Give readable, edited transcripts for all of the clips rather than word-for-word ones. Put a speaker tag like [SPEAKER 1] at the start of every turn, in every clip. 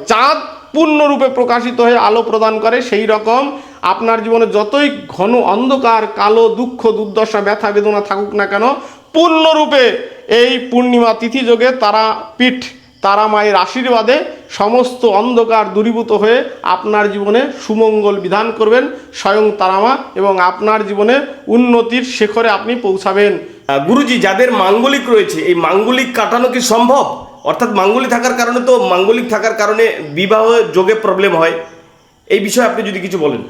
[SPEAKER 1] চাঁদ পূর্ণরূপে প্রকাশিত হয়ে আলো প্রদান করে, সেই রকম আপনার জীবনে যতই ঘন অন্ধকার, কালো, দুঃখ, দুর্দশা, ব্যথা, বেদনা থাকুক না কেন, পূর্ণরূপে এই পূর্ণিমা তিথি যোগে তারাপীঠ তারা মায়ের আশীর্বাদে সমস্ত অন্ধকার দূরীভূত হয়ে আপনার জীবনে সুমঙ্গল বিধান করবেন স্বয়ং তারামা, এবং আপনার জীবনে উন্নতির শিখরে আপনি পৌঁছাবেন।
[SPEAKER 2] গুরুজি, যাদের মাঙ্গলিক রয়েছে, এই মাঙ্গলিক কাটানো কি সম্ভব? অর্থাৎ মাঙ্গলিক থাকার কারণে বিবাহ যোগে প্রবলেম হয়, এই বিষয়ে আপনি যদি কিছু বলেন।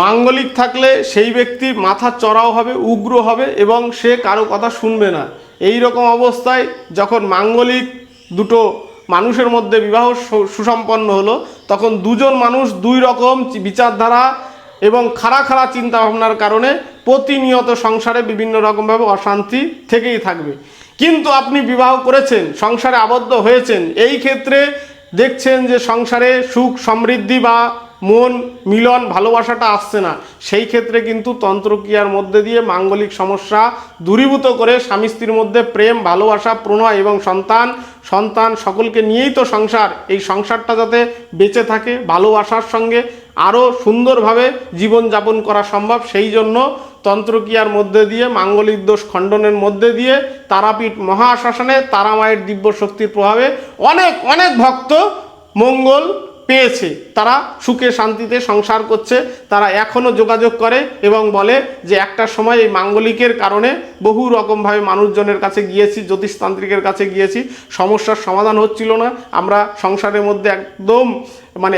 [SPEAKER 1] মাঙ্গলিক থাকলে সেই ব্যক্তি মাথা চড়াও হবে, উগ্র হবে এবং সে কারো কথা শুনবে না। এই রকম অবস্থায় যখন মাঙ্গলিক দুটো মানুষের মধ্যে বিবাহ সুসম্পন্ন হলো, তখন দুজন মানুষ দুই রকম বিচারধারা এবং খাড়া চিন্তা ভাবনার কারণে প্রতিনিয়ত সংসারে বিভিন্ন রকমভাবে অশান্তি থেকেই থাকবে। কিন্তু আপনি বিবাহ করেছেন, সংসারে আবদ্ধ হয়েছেন, এই ক্ষেত্রে দেখছেন যে সংসারে সুখ সমৃদ্ধি বা মন মিলন ভালোবাসাটা আসছে না, সেই ক্ষেত্রে কিন্তু তন্ত্রক্রিয়ার মধ্যে দিয়ে মাঙ্গলিক সমস্যা দূরীভূত করে স্বামী স্ত্রীর মধ্যে প্রেম, ভালোবাসা, প্রণয় এবং সন্তান সকলকে নিয়েই তো সংসার, এই সংসারটা যাতে বেঁচে থাকে, ভালোবাসার সঙ্গে আরও সুন্দরভাবে জীবনযাপন করা সম্ভব, সেই জন্য তন্ত্রক্রিয়ার মধ্যে দিয়ে, মাঙ্গলিক দোষ খণ্ডনের মধ্যে দিয়ে তারাপীঠ মহাশ্মশানে তারা মায়ের দিব্য শক্তির প্রভাবে অনেক ভক্ত মঙ্গল পেয়েছে। তারা সুখে শান্তিতে সংসার করছে। তারা এখনও যোগাযোগ করে এবং বলে যে একটা সময় এই মাঙ্গলিকের কারণে বহু রকমভাবে মানুষজনের কাছে গিয়েছি, জ্যোতিষতান্ত্রিকের কাছে গিয়েছি, সমস্যার সমাধান হচ্ছিল না, আমরা সংসারের মধ্যে একদম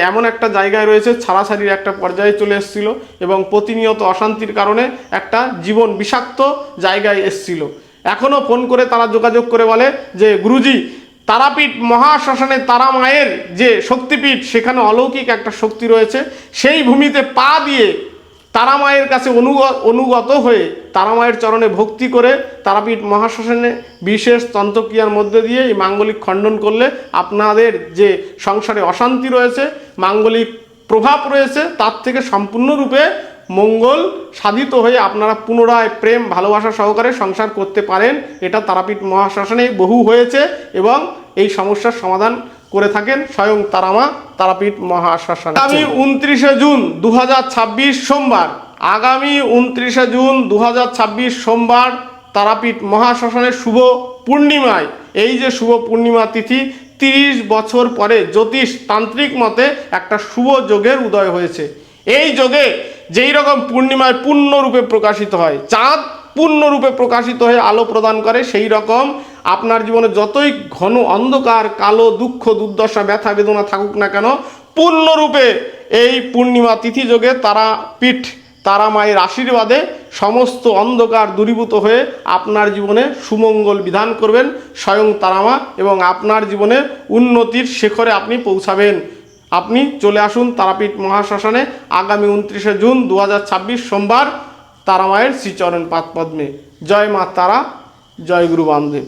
[SPEAKER 1] এমন একটা জায়গায় রয়েছে, ছাড়াছাড়ির একটা পর্যায়ে চলে এসেছিল এবং প্রতিনিয়ত অশান্তির কারণে একটা জীবন বিষাক্ত জায়গায় এসেছিল। এখনও ফোন করে তারা যোগাযোগ করে বলে যে গুরুজি, তারাপীঠ মহাশ্মশানে তারা মায়ের যে শক্তিপীঠ, সেখানে অলৌকিক একটা শক্তি রয়েছে, সেই ভূমিতে পা দিয়ে তারা মায়ের কাছে অনুগত হয়ে তারা মায়ের চরণে ভক্তি করে তারাপীঠ মহাশ্মশানে বিশেষ তন্ত্রক্রিয়ার মধ্যে দিয়ে এই মাঙ্গলিক খণ্ডন করলে আপনাদের যে সংসারে অশান্তি রয়েছে, মাঙ্গলিক প্রভাব রয়েছে, তার থেকে সম্পূর্ণরূপে মঙ্গল সাধিত হয়ে আপনারা পুনরায় প্রেম ভালোবাসা সহকারে সংসার করতে পারেন। এটা তারাপীঠ মহাশ্মশানে বহু হয়েছে এবং এই সমস্যার সমাধান করে থাকেন স্বয়ং তারামা তারাপীঠ মহাশ্মশানে। আগামী 29শে জুন 2026 সোমবার, আগামী 29শে জুন 2026 সোমবার তারাপীঠ মহাশ্মশানের শুভ পূর্ণিমায়, এই যে শুভ পূর্ণিমা তিথি, 30 বছর পরে জ্যোতিষ তান্ত্রিক মতে একটা শুভ যোগের উদয় হয়েছে। এই যোগে যেই রকম পূর্ণিমায় পূর্ণরূপে প্রকাশিত হয়, চাঁদ পূর্ণরূপে প্রকাশিত হয়ে আলো প্রদান করে, সেই রকম আপনার জীবনে যতই ঘন অন্ধকার, কালো, দুঃখ, দুর্দশা, ব্যথা, বেদনা থাকুক না কেন, পূর্ণরূপে এই পূর্ণিমা তিথি যোগে তারাপীঠ তারা মায়ের আশীর্বাদে সমস্ত অন্ধকার দূরীভূত হয়ে আপনার জীবনে সুমঙ্গল বিধান করবেন স্বয়ং তারামা, এবং আপনার জীবনে উন্নতির শিখরে আপনি পৌঁছাবেন। আপনি চলে আসুন তারাপীঠ মহাশ্মশানে আগামী 29শে জুন 2026 সোমবার তারা মায়ের শ্রীচরণ পাদপদ্মে। জয় মা তারা, জয় গুরু বামদেব।